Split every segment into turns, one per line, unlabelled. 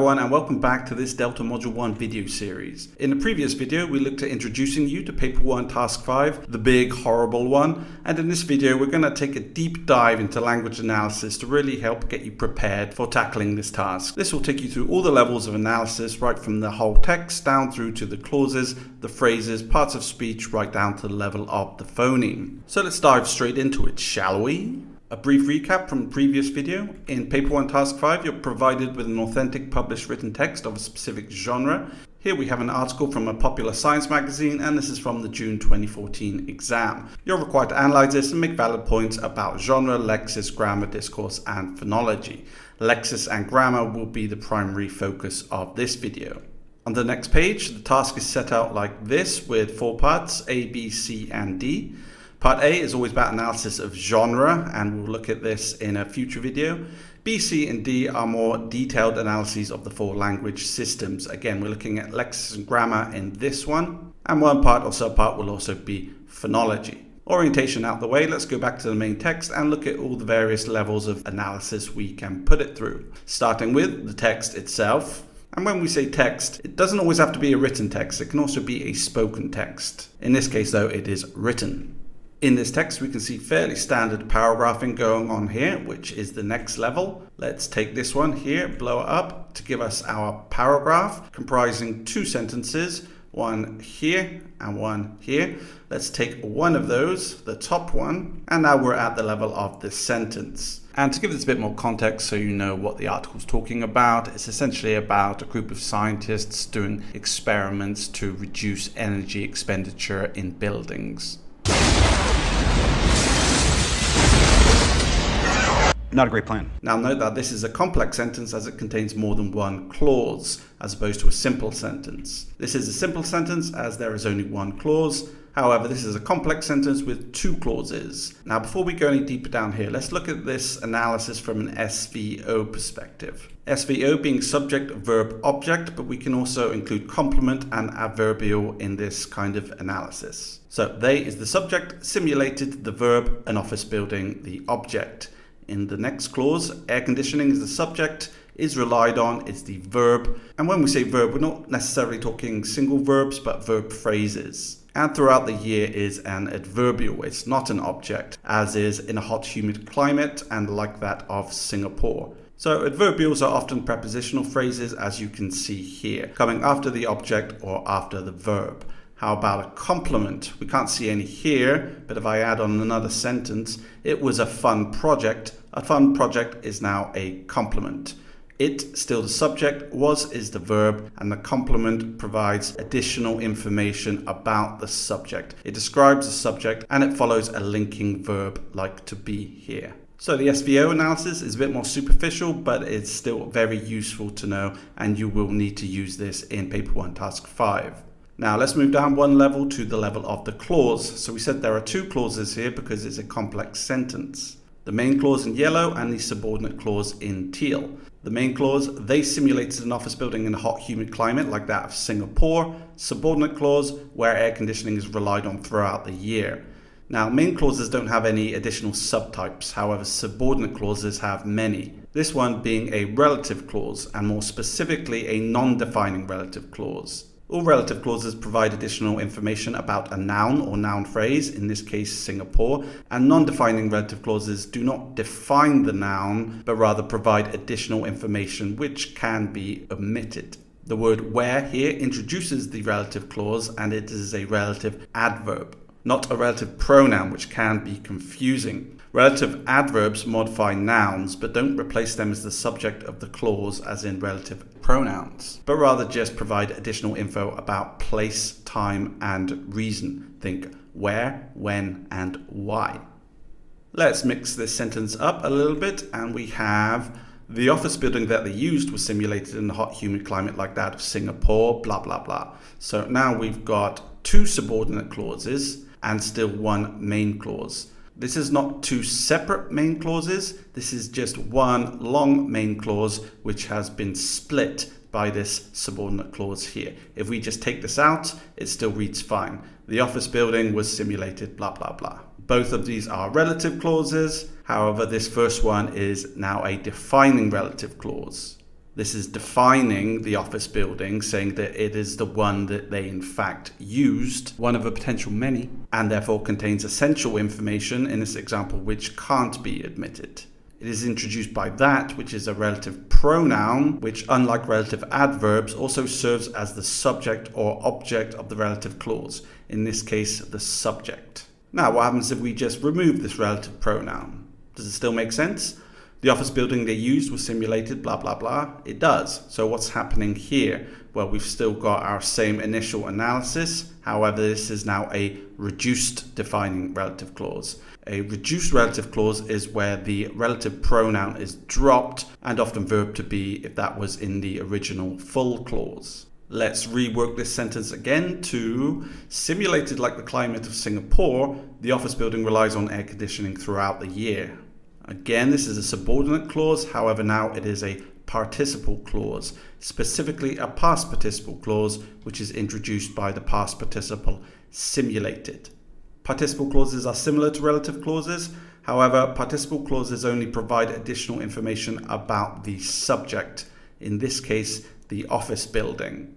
everyone, and welcome back to this Delta Module 1 video series. In the previous video, we looked at introducing you to Paper 1 Task 5, the big horrible one, and in this video we're going to take a deep dive into language analysis to really help get you prepared for tackling this task. This will take you through all the levels of analysis, right from the whole text down through to the clauses, the phrases, parts of speech, right down to the level of the phoneme. So let's dive straight into it, shall we? A brief recap from the previous video. In Paper 1 Task 5, you're provided with an authentic published written text of a specific genre. Here we have an article from a popular science magazine, and this is from the June 2014 exam. You're required to analyze this and make valid points about genre, lexis, grammar, discourse, and phonology. Lexis and grammar will be the primary focus of this video. On the next page, the task is set out like this with 4 parts, A, B, C, and D. Part A is always about analysis of genre, and we'll look at this in a future video. B, C, and D are more detailed analyses of the 4 language systems. Again, we're looking at lexis and grammar in this one. And one part or subpart will also be phonology. Orientation out the way, let's go back to the main text and look at all the various levels of analysis we can put it through. Starting with the text itself. And when we say text, it doesn't always have to be a written text. It can also be a spoken text. In this case, though, it is written. In this text, we can see fairly standard paragraphing going on here, which is the next level. Let's take this one here, blow it up to give us our paragraph comprising 2 sentences, one here and one here. Let's take one of those, the top one, and now we're at the level of this sentence. And to give this a bit more context so you know what the article's talking about, it's essentially about a group of scientists doing experiments to reduce energy expenditure in buildings.
Not a great plan.
Now note that this is a complex sentence as it contains more than one clause, as opposed to a simple sentence. This is a simple sentence as there is only one clause. However, this is a complex sentence with 2 clauses. Now before we go any deeper down here, let's look at this analysis from an SVO perspective. SVO being subject, verb, object, but we can also include complement and adverbial in this kind of analysis. So they is the subject, simulated the verb, an office building the object. In the next clause, air conditioning is the subject, is relied on is the verb. And when we say verb, we're not necessarily talking single verbs, but verb phrases. And throughout the year is an adverbial. It's not an object, as is in a hot, humid climate and like that of Singapore. So adverbials are often prepositional phrases, as you can see here, coming after the object or after the verb. How about a complement? We can't see any here, but if I add on another sentence, it was a fun project. A fun project is now a complement. It, still the subject, was is the verb, and the complement provides additional information about the subject. It describes the subject and it follows a linking verb like to be here. So the SVO analysis is a bit more superficial, but it's still very useful to know, and you will need to use this in Paper 1 Task 5. Now let's move down one level to the level of the clause. So we said there are 2 clauses here because it's a complex sentence. The main clause in yellow and the subordinate clause in teal. The main clause, they simulated an office building in a hot, humid climate like that of Singapore. Subordinate clause, where air conditioning is relied on throughout the year. Now main clauses don't have any additional subtypes, however subordinate clauses have many. This one being a relative clause, and more specifically a non-defining relative clause. All relative clauses provide additional information about a noun or noun phrase, in this case Singapore, and non-defining relative clauses do not define the noun, but rather provide additional information which can be omitted. The word where here introduces the relative clause, and it is a relative adverb, not a relative pronoun, which can be confusing. Relative adverbs modify nouns, but don't replace them as the subject of the clause as in relative pronouns, but rather just provide additional info about place, time, and reason. Think where, when, and why. Let's mix this sentence up a little bit, and we have the office building that they used was simulated in a hot, humid climate like that of Singapore, blah, blah, blah. So now we've got 2 subordinate clauses and still 1 main clause. This is not 2 separate main clauses. This is just one long main clause which has been split by this subordinate clause here. If we just take this out, it still reads fine. The office building was simulated, blah, blah, blah. Both of these are relative clauses. However, this first one is now a defining relative clause. This is defining the office building, saying that it is the one that they in fact used, one of a potential many, and therefore contains essential information in this example which can't be omitted. It is introduced by that, which is a relative pronoun, which unlike relative adverbs also serves as the subject or object of the relative clause, in this case the subject. Now what happens if we just remove this relative pronoun? Does it still make sense? The office building they used was simulated, blah, blah, blah. It does. So what's happening here? Well, we've still got our same initial analysis. However, this is now a reduced defining relative clause. A reduced relative clause is where the relative pronoun is dropped and often verb to be if that was in the original full clause. Let's rework this sentence again to simulated like the climate of Singapore, the office building relies on air conditioning throughout the year. Again, this is a subordinate clause, however now it is a participle clause, specifically a past participle clause which is introduced by the past participle simulated. Participle clauses are similar to relative clauses, however participle clauses only provide additional information about the subject, in this case the office building,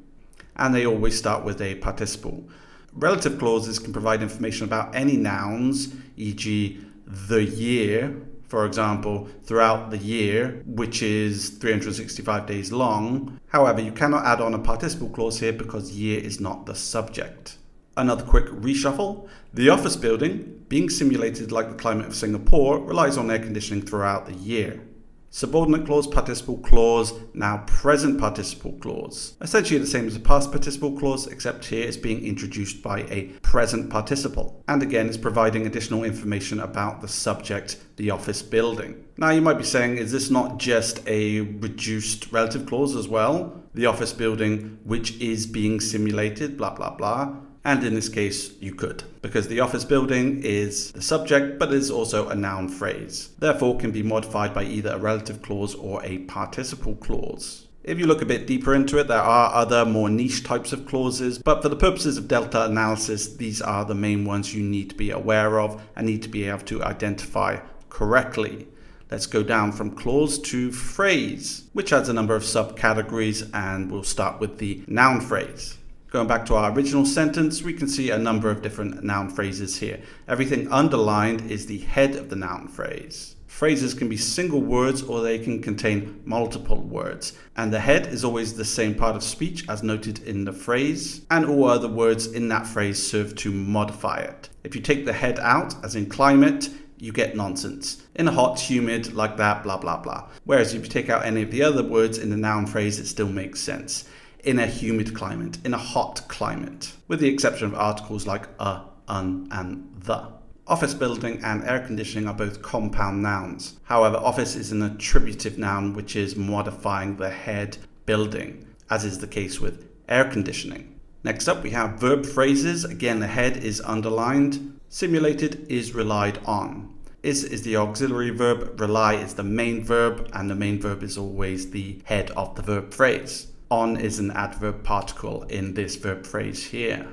and they always start with a participle. Relative clauses can provide information about any nouns, e.g. the year, for example, throughout the year, which is 365 days long. However, you cannot add on a participle clause here because year is not the subject. Another quick reshuffle. The office building, being simulated like the climate of Singapore, relies on air conditioning throughout the year. Subordinate clause, participle clause, now present participle clause. Essentially the same as a past participle clause, except here it's being introduced by a present participle. And again, it's providing additional information about the subject, the office building. Now you might be saying, is this not just a reduced relative clause as well? The office building, which is being simulated, blah, blah, blah. And in this case, you could, because the office building is the subject, but is also a noun phrase. Therefore, can be modified by either a relative clause or a participle clause. If you look a bit deeper into it, there are other more niche types of clauses, but for the purposes of delta analysis, these are the main ones you need to be aware of and need to be able to identify correctly. Let's go down from clause to phrase, which has a number of subcategories, and we'll start with the noun phrase. Going back to our original sentence, we can see a number of different noun phrases here. Everything underlined is the head of the noun phrase. Phrases can be single words or they can contain multiple words. And the head is always the same part of speech as noted in the phrase, and all other words in that phrase serve to modify it. If you take the head out, as in climate, you get nonsense. In a hot, humid, like that, blah, blah, blah. Whereas if you take out any of the other words in the noun phrase, it still makes sense. In a humid climate, in a hot climate, with the exception of articles like a, un, and the. Office building and air conditioning are both compound nouns. However, office is an attributive noun which is modifying the head building, as is the case with air conditioning. Next up we have verb phrases. Again, the head is underlined. Simulated is relied on. Is the auxiliary verb, rely is the main verb, and the main verb is always the head of the verb phrase. On is an adverb particle in this verb phrase here.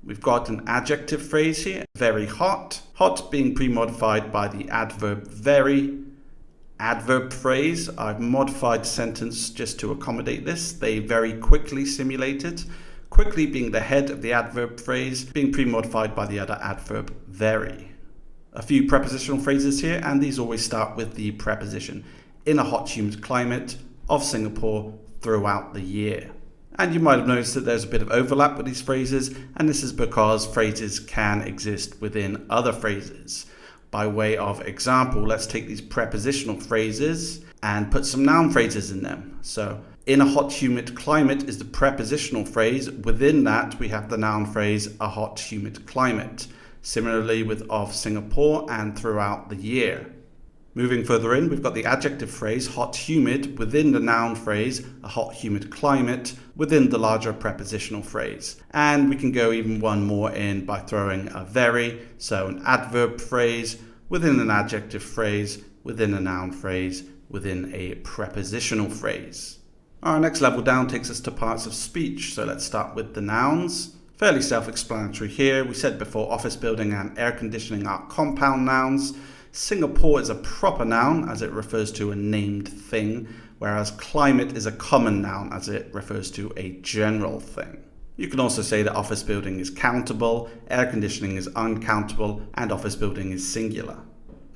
We've got an adjective phrase here, very hot. Hot being pre-modified by the adverb very. Adverb phrase, I've modified the sentence just to accommodate this. They very quickly simulated. Quickly being the head of the adverb phrase, being pre-modified by the other adverb very. A few prepositional phrases here, and these always start with the preposition. In a hot, humid climate of Singapore, throughout the year. And you might have noticed that there's a bit of overlap with these phrases, and this is because phrases can exist within other phrases. By way of example, let's take these prepositional phrases and put some noun phrases in them. So, in a hot, humid climate is the prepositional phrase. Within that, we have the noun phrase, a hot, humid climate. Similarly with of Singapore and throughout the year. Moving further in, we've got the adjective phrase, hot, humid, within the noun phrase, a hot, humid climate, within the larger prepositional phrase. And we can go even one more in by throwing a very, so an adverb phrase, within an adjective phrase, within a noun phrase, within a prepositional phrase. Our next level down takes us to parts of speech, so let's start with the nouns. Fairly self-explanatory here. We said before office building and air conditioning are compound nouns. Singapore is a proper noun as it refers to a named thing, whereas climate is a common noun as it refers to a general thing. You can also say that office building is countable, air conditioning is uncountable, and office building is singular.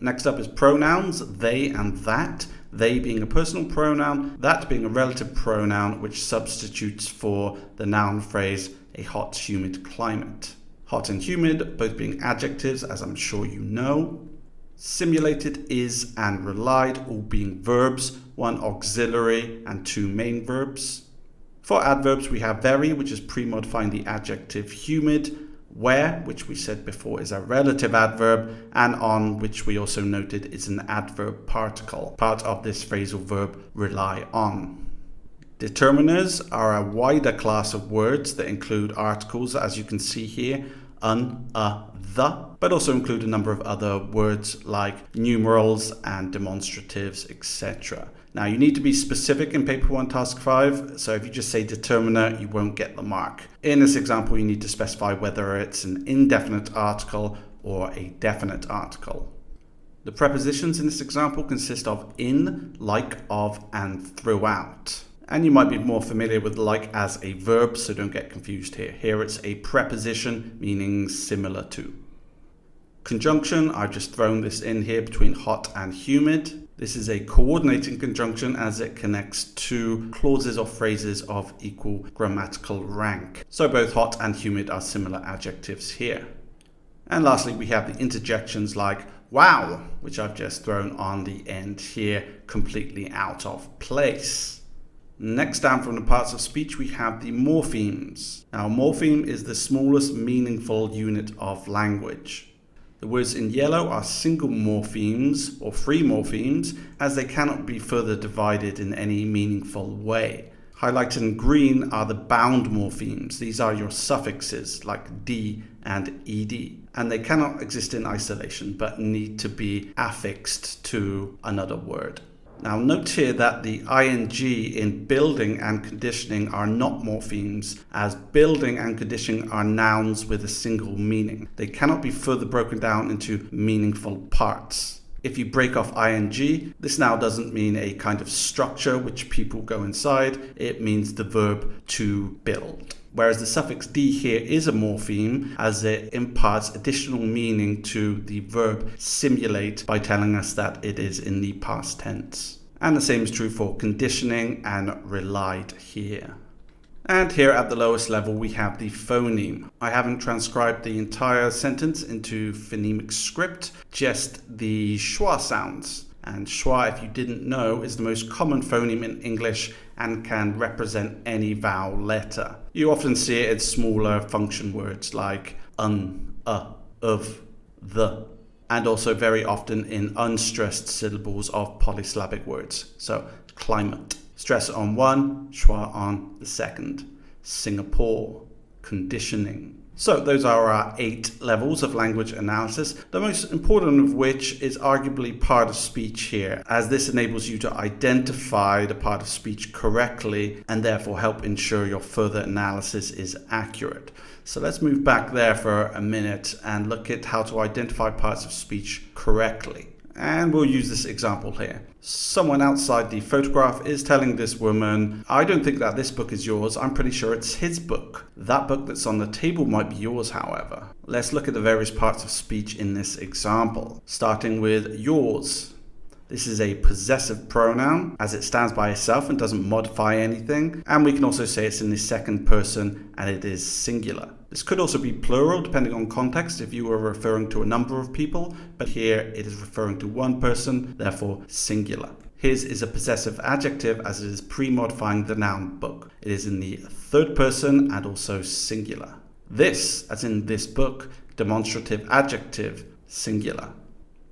Next up is pronouns, they and that. They being a personal pronoun, that being a relative pronoun which substitutes for the noun phrase a hot, humid climate. Hot and humid both being adjectives, as I'm sure you know. Simulated, is, and relied all being verbs, one auxiliary and two main verbs. For adverbs, we have very, which is pre-modifying the adjective humid, where, which we said before is a relative adverb, and on, which we also noted is an adverb particle, part of this phrasal verb rely on. Determiners are a wider class of words that include articles, as you can see here, the, but also include a number of other words like numerals and demonstratives, etc. Now you need to be specific in paper 1 task 5, so if you just say determiner, you won't get the mark. In this example, you need to specify whether it's an indefinite article or a definite article. The prepositions in this example consist of in, like, of, and throughout. And you might be more familiar with like as a verb, so don't get confused here. Here it's a preposition meaning similar to. Conjunction, I've just thrown this in here between hot and humid. This is a coordinating conjunction as it connects two clauses or phrases of equal grammatical rank. So both hot and humid are similar adjectives here. And lastly, we have the interjections like wow, which I've just thrown on the end here, completely out of place. Next down from the parts of speech, we have the morphemes. Now, a morpheme is the smallest meaningful unit of language. The words in yellow are single morphemes or free morphemes, as they cannot be further divided in any meaningful way. Highlighted in green are the bound morphemes. These are your suffixes like d and ed, and they cannot exist in isolation but need to be affixed to another word. Now note here that the ing in building and conditioning are not morphemes, as building and conditioning are nouns with a single meaning. They cannot be further broken down into meaningful parts. If you break off ing, this now doesn't mean a kind of structure which people go inside, it means the verb to build. Whereas the suffix d here is a morpheme, as it imparts additional meaning to the verb simulate by telling us that it is in the past tense. And the same is true for conditioning and relied here. And here at the lowest level we have the phoneme. I haven't transcribed the entire sentence into phonemic script, just the schwa sounds. And schwa, if you didn't know, is the most common phoneme in English and can represent any vowel letter. You often see it in smaller function words like of, the, and also very often in unstressed syllables of polysyllabic words. So climate, stress on one, schwa on the second. Singapore, conditioning. So those are our 8 levels of language analysis, the most important of which is arguably part of speech here, as this enables you to identify the part of speech correctly and therefore help ensure your further analysis is accurate. So let's move back there for a minute and look at how to identify parts of speech correctly. And we'll use this example here. Someone outside the photograph is telling this woman, I don't think that this book is yours, I'm pretty sure it's his book. That book that's on the table might be yours, however. Let's look at the various parts of speech in this example, starting with yours. This is a possessive pronoun, as it stands by itself and doesn't modify anything, and we can also say it's in the second person and it is singular. This could also be plural depending on context if you were referring to a number of people, but here it is referring to one person, therefore singular. His is a possessive adjective as it is pre-modifying the noun book. It is in the third person and also singular. This, as in this book, demonstrative adjective, singular.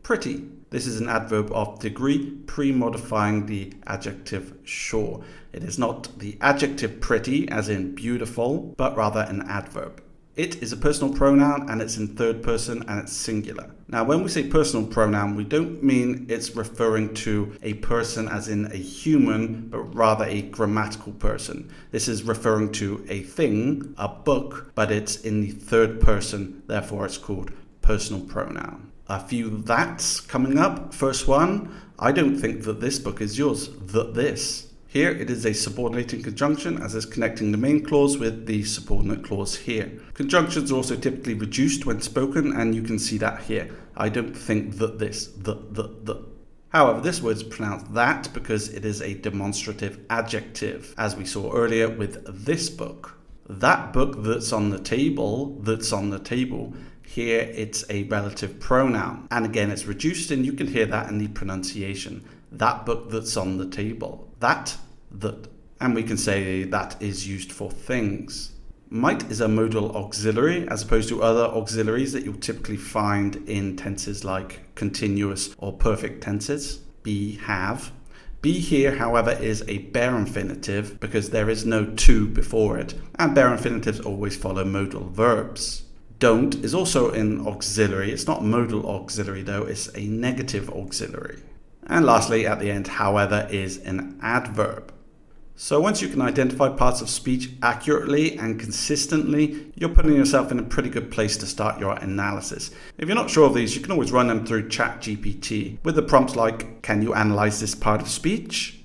Pretty. This is an adverb of degree, pre-modifying the adjective sure. It is not the adjective pretty, as in beautiful, but rather an adverb. It is a personal pronoun and it's in third person and it's singular. Now, when we say personal pronoun, we don't mean it's referring to a person as in a human, but rather a grammatical person. This is referring to a thing, a book, but it's in the third person, therefore it's called personal pronoun. A few that's coming up. First one, I don't think that this book is yours. This. Here it is a subordinating conjunction as it's connecting the main clause with the subordinate clause here. Conjunctions are also typically reduced when spoken, and you can see that here. I don't think that this. However, this word is pronounced that because it is a demonstrative adjective, as we saw earlier with this book. That book that's on the table, here it's a relative pronoun. And again, it's reduced, and you can hear that in the pronunciation. That book that's on the table. That. And we can say that is used for things. Might is a modal auxiliary as opposed to other auxiliaries that you'll typically find in tenses like continuous or perfect tenses. Be, have. Be here, however, is a bare infinitive because there is no to before it, and bare infinitives always follow modal verbs. Don't is also an auxiliary. It's not modal auxiliary though, it's a negative auxiliary. And lastly, at the end, however, is an adverb. So once you can identify parts of speech accurately and consistently, you're putting yourself in a pretty good place to start your analysis. If you're not sure of these, you can always run them through ChatGPT with the prompts like, can you analyze this part of speech?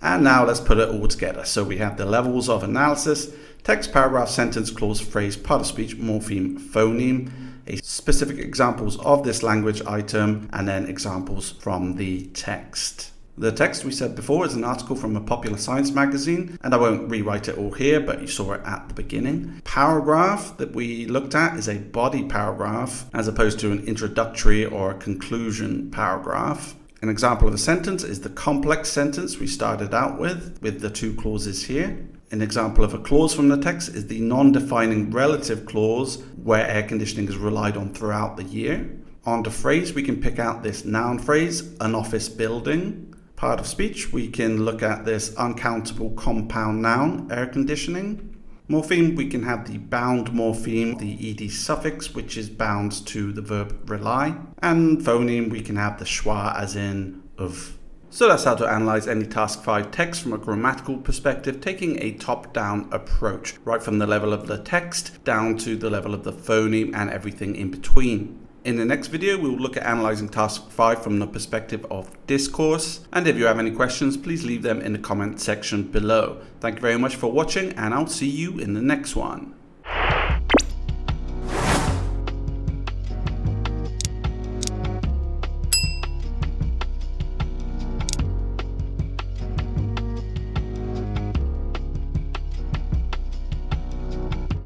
And now let's put it all together. So we have the levels of analysis: text, paragraph, sentence, clause, phrase, part of speech, morpheme, phoneme, specific examples of this language item, and then examples from the text. The text, we said before, is an article from a popular science magazine, and I won't rewrite it all here, but you saw it at the beginning. Paragraph that we looked at is a body paragraph as opposed to an introductory or a conclusion paragraph. An example of a sentence is the complex sentence we started out with the two clauses here. An example of a clause from the text is the non-defining relative clause where air conditioning is relied on throughout the year. On to phrase, we can pick out this noun phrase, an office building. Part of speech, we can look at this uncountable compound noun, air conditioning. Morpheme, we can have the bound morpheme, the ed suffix, which is bound to the verb rely. And phoneme, we can have the schwa as in of. So that's how to analyze any Task 5 text from a grammatical perspective, taking a top-down approach, right from the level of the text down to the level of the phoneme and everything in between. In the next video, we will look at analyzing Task 5 from the perspective of discourse. And if you have any questions, please leave them in the comment section below. Thank you very much for watching, and I'll see you in the next one.